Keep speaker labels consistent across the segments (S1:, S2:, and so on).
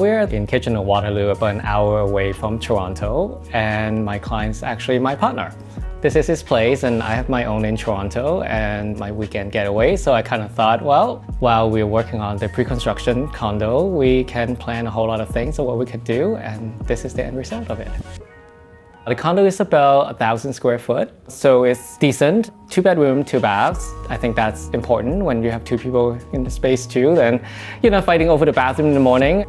S1: We're in Kitchener-Waterloo, about an hour away from Toronto, and my client's actually my partner. This is his place, and I have my own in Toronto and my weekend getaway. So I kind of thought, well, while we're working on the pre-construction condo, we can plan a whole lot of things of what we could do, and this is the end result of it. The condo is about 1,000 square foot, so it's decent. 2-bedroom, 2 baths. I think that's important when you have 2 people in the space too, then you're not fighting over the bathroom in the morning.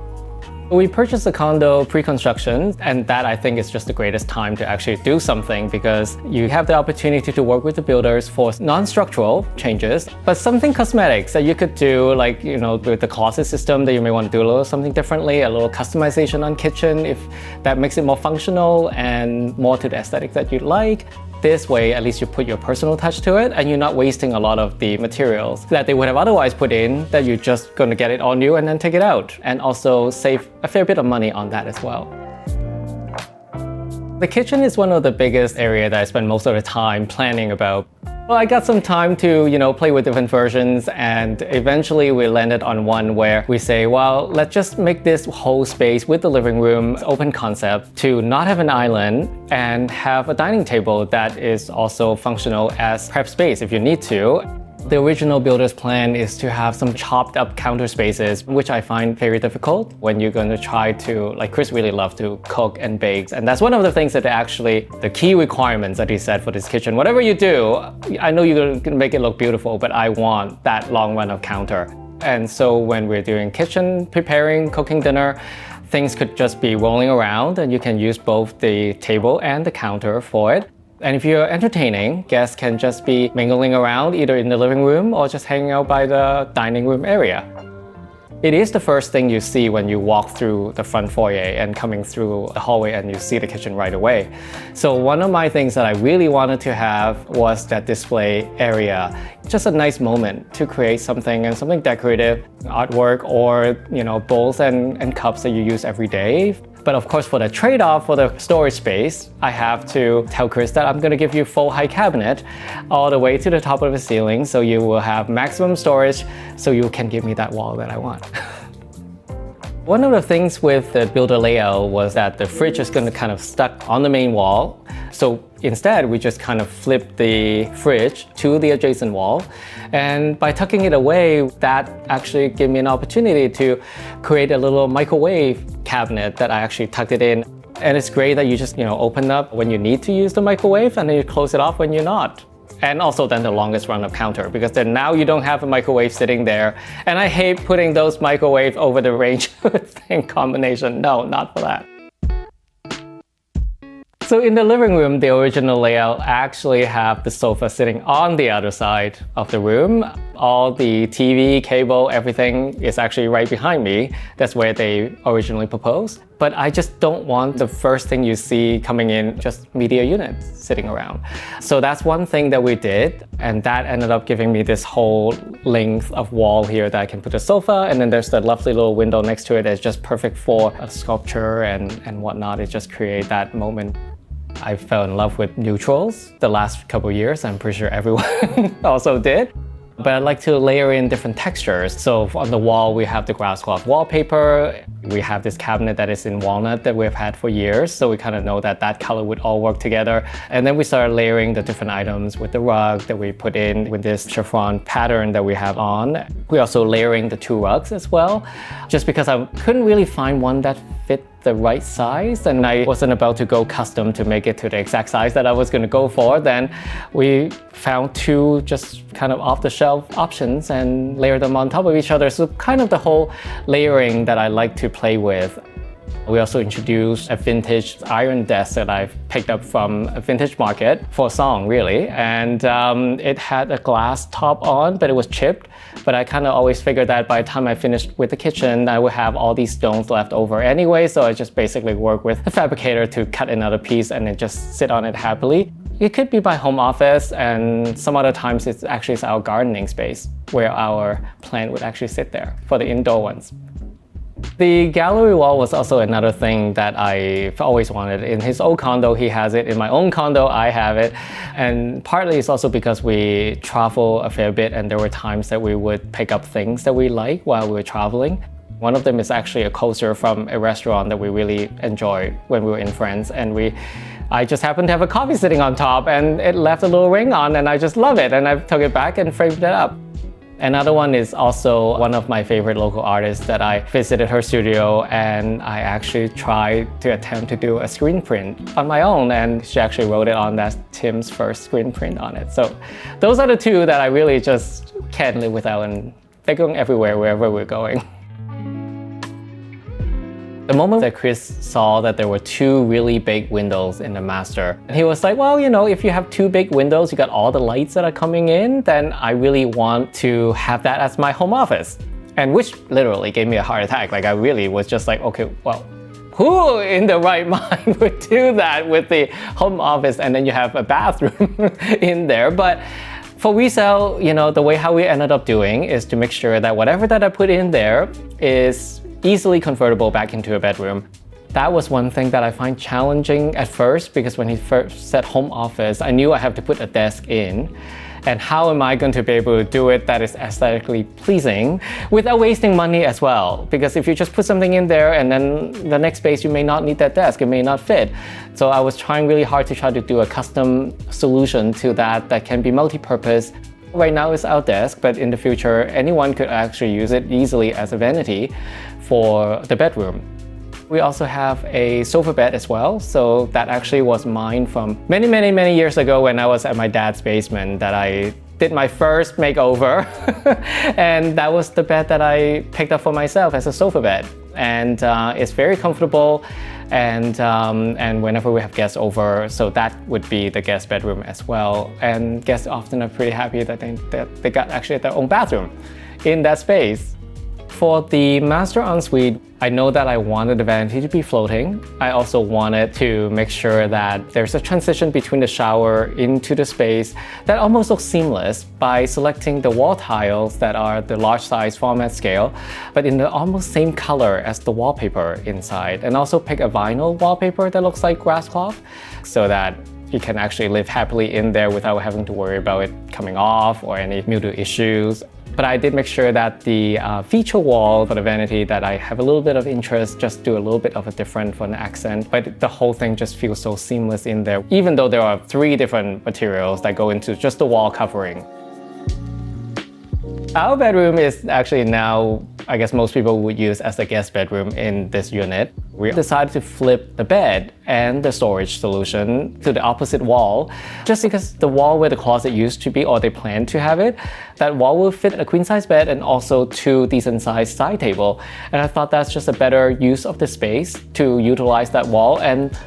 S1: We purchased the condo pre-construction, and that I think is just the greatest time to actually do something because you have the opportunity to work with the builders for non-structural changes, but something cosmetics that you could do, like, with the closet system that you may want to do a little something differently, a little customization on kitchen if that makes it more functional and more to the aesthetic that you'd like. This way, at least you put your personal touch to it and you're not wasting a lot of the materials that they would have otherwise put in, that you're just going to get it all new and then take it out, and also save a fair bit of money on that as well. The kitchen is one of the biggest areas that I spend most of the time planning about. Well, I got some time to, play with different versions, and eventually we landed on one where we say, well, let's just make this whole space with the living room open concept to not have an island and have a dining table that is also functional as prep space if you need to. The original builder's plan is to have some chopped up counter spaces, which I find very difficult when you're going to try to, like Chris really loves to cook and bake. And that's one of the things that actually, the key requirements that he said for this kitchen. Whatever you do, I know you're going to make it look beautiful, but I want that long run of counter. And so when we're doing kitchen, preparing, cooking dinner, things could just be rolling around and you can use both the table and the counter for it. And if you're entertaining, guests can just be mingling around either in the living room or just hanging out by the dining room area. It is the first thing you see when you walk through the front foyer and coming through the hallway and you see the kitchen right away. So one of my things that I really wanted to have was that display area. Just a nice moment to create something decorative, artwork, or bowls and cups that you use every day. But of course, for the trade-off for the storage space, I have to tell Chris that I'm going to give you full high cabinet all the way to the top of the ceiling, so you will have maximum storage, so you can give me that wall that I want. One of the things with the builder layout was that the fridge is going to kind of stuck on the main wall. So instead, we just kind of flip the fridge to the adjacent wall. And by tucking it away, that actually gave me an opportunity to create a little microwave cabinet that I actually tucked it in. And it's great that you just, open up when you need to use the microwave and then you close it off when you're not. And also then the longest run of counter, because then now you don't have a microwave sitting there. And I hate putting those microwave over the range thing combination. No, not for that. So in the living room, the original layout actually have the sofa sitting on the other side of the room. All the TV, cable, everything is actually right behind me. That's where they originally proposed. But I just don't want the first thing you see coming in, just media units sitting around. So that's one thing that we did, and that ended up giving me this whole length of wall here that I can put a sofa, and then there's the lovely little window next to it that's just perfect for a sculpture and whatnot. It just creates that moment. I fell in love with neutrals the last couple of years. I'm pretty sure everyone also did. But I like to layer in different textures. So on the wall, we have the grass cloth wallpaper. We have this cabinet that is in walnut that we've had for years. So we kind of know that that color would all work together. And then we started layering the different items with the rug that we put in with this chiffon pattern that we have on. We're also layering the 2 rugs as well, just because I couldn't really find one that fit the right size, and I wasn't about to go custom to make it to the exact size that I was going to go for. Then we found 2 just kind of off-the-shelf options and layered them on top of each other. So kind of the whole layering that I like to play with. We also introduced a vintage iron desk that I've picked up from a vintage market for a song, really. And it had a glass top on, but it was chipped. But I kind of always figured that by the time I finished with the kitchen, I would have all these stones left over anyway. So I just basically work with a fabricator to cut another piece and then just sit on it happily. It could be my home office, and some other times it's actually our gardening space where our plant would actually sit there for the indoor ones. The gallery wall was also another thing that I've always wanted. In his old condo, he has it. In my own condo, I have it. And partly it's also because we travel a fair bit, and there were times that we would pick up things that we like while we were traveling. One of them is actually a coaster from a restaurant that we really enjoyed when we were in France, and I just happened to have a coffee sitting on top and it left a little ring on, and I just love it, and I took it back and framed it up. Another one is also one of my favorite local artists that I visited her studio, and I actually tried to attempt to do a screen print on my own, and she actually wrote it on that Tim's first screen print on it. So those are the two that I really just can't live without, and they're going everywhere, wherever we're going. The moment that Chris saw that there were two really big windows in the master, he was like, well, you know, if you have two big windows, you got all the lights that are coming in, then I really want to have that as my home office. And which literally gave me a heart attack. Like, I really was just like, okay, well, who in the right mind would do that with the home office and then you have a bathroom in there? But for resale, you know, the way how we ended up doing is to make sure that whatever that I put in there is easily convertible back into a bedroom. That was one thing that I find challenging at first, because when he first said home office, I knew I have to put a desk in. And how am I going to be able to do it that is aesthetically pleasing without wasting money as well? Because if you just put something in there and then the next space you may not need that desk, it may not fit. So I was trying really hard to try to do a custom solution to that can be multi-purpose. Right now it's our desk, but in the future anyone could actually use it easily as a vanity for the bedroom. We also have a sofa bed as well, so that actually was mine from many years ago when I was at my dad's basement that I did my first makeover. And that was the bed that I picked up for myself as a sofa bed. And it's very comfortable, and whenever we have guests over, so that would be the guest bedroom as well. And guests often are pretty happy that they got actually their own bathroom in that space. For the master ensuite, I know that I wanted the vanity to be floating. I also wanted to make sure that there's a transition between the shower into the space that almost looks seamless by selecting the wall tiles that are the large size format scale, but in the almost same color as the wallpaper inside. And also pick a vinyl wallpaper that looks like grass cloth so that you can actually live happily in there without having to worry about it coming off or any mildew issues. But I did make sure that the feature wall for the vanity that I have a little bit of interest, just do a little bit of a different for an accent, but the whole thing just feels so seamless in there, even though there are 3 different materials that go into just the wall covering. Our bedroom is actually now, I guess most people would use as a guest bedroom in this unit. We decided to flip the bed and the storage solution to the opposite wall, just because the wall where the closet used to be, or they planned to have it, that wall will fit a queen size bed and also 2 decent sized side table. And I thought that's just a better use of the space to utilize that wall. And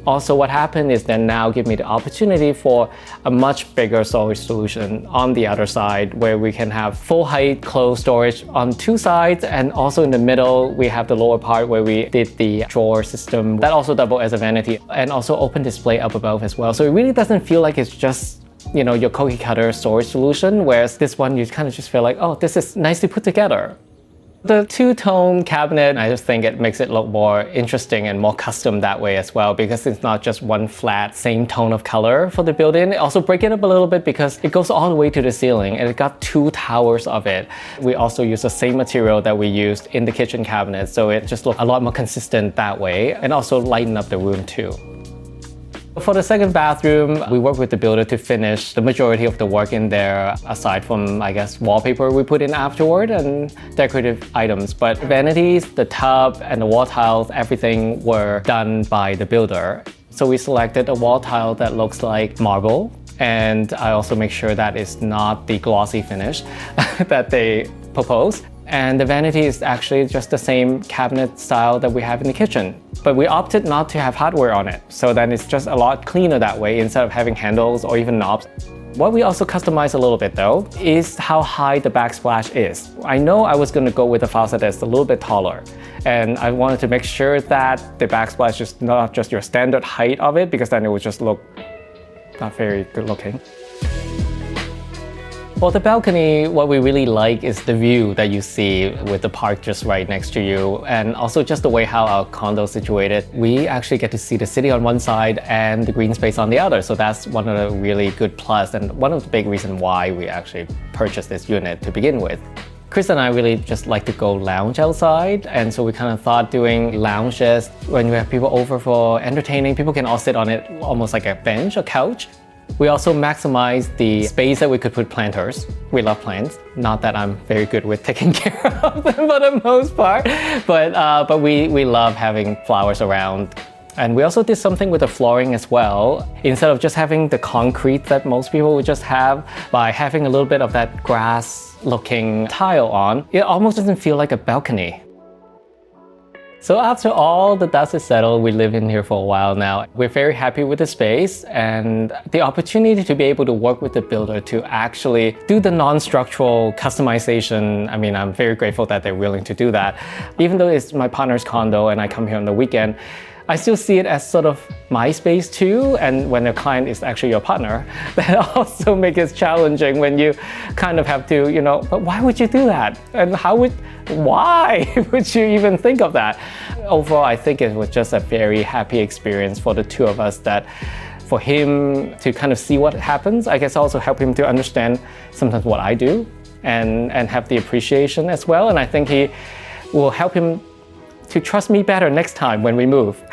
S1: also what happened is then now give me the opportunity for a much bigger storage solution on the other side, where we can have full height clothes storage on 2 sides, and also in the middle we have the lower part where we did the drawer system that also doubled as a vanity, and also open display up above as well. So it really doesn't feel like it's just, you know, your cookie cutter storage solution, whereas this one you kind of just feel like, oh, this is nicely put together. The 2-tone cabinet, I just think it makes it look more interesting and more custom that way as well, because it's not just one flat same tone of color for the built-in. Also break it up a little bit because it goes all the way to the ceiling, and it got 2 towers of it. We also use the same material that we used in the kitchen cabinet, so it just looked a lot more consistent that way, and also lighten up the room too. For the second bathroom, we worked with the builder to finish the majority of the work in there, aside from, I guess, wallpaper we put in afterward and decorative items. But vanities, the tub, and the wall tiles, everything were done by the builder. So we selected a wall tile that looks like marble, and I also make sure that it's not the glossy finish that they proposed. And the vanity is actually just the same cabinet style that we have in the kitchen. But we opted not to have hardware on it, so then it's just a lot cleaner that way instead of having handles or even knobs. What we also customized a little bit though is how high the backsplash is. I know I was going to go with a faucet that's a little bit taller, and I wanted to make sure that the backsplash is not just your standard height of it, because then it would just look not very good looking. For the balcony, what we really like is the view that you see with the park just right next to you, and also just the way how our condo is situated. We actually get to see the city on one side and the green space on the other, so that's one of the really good plus, and one of the big reasons why we actually purchased this unit to begin with. Chris and I really just like to go lounge outside, and so we kind of thought doing lounges when we have people over for entertaining. People can all sit on it almost like a bench, a couch. We also maximize the space that we could put planters. We love plants. Not that I'm very good with taking care of them for the most part, but we love having flowers around. And we also did something with the flooring as well. Instead of just having the concrete that most people would just have, by having a little bit of that grass looking tile on, it almost doesn't feel like a balcony. So after all the dust is settled, we live in here for a while now. We're very happy with the space and the opportunity to be able to work with the builder to actually do the non-structural customization. I mean, I'm very grateful that they're willing to do that. Even though it's my partner's condo and I come here on the weekend, I still see it as sort of my space too, and when a client is actually your partner, that also makes it challenging when you kind of have to, but why would you do that? And why would you even think of that? Overall, I think it was just a very happy experience for the two of us, that for him to kind of see what happens, I guess also help him to understand sometimes what I do and have the appreciation as well. And I think he will help him to trust me better next time when we move.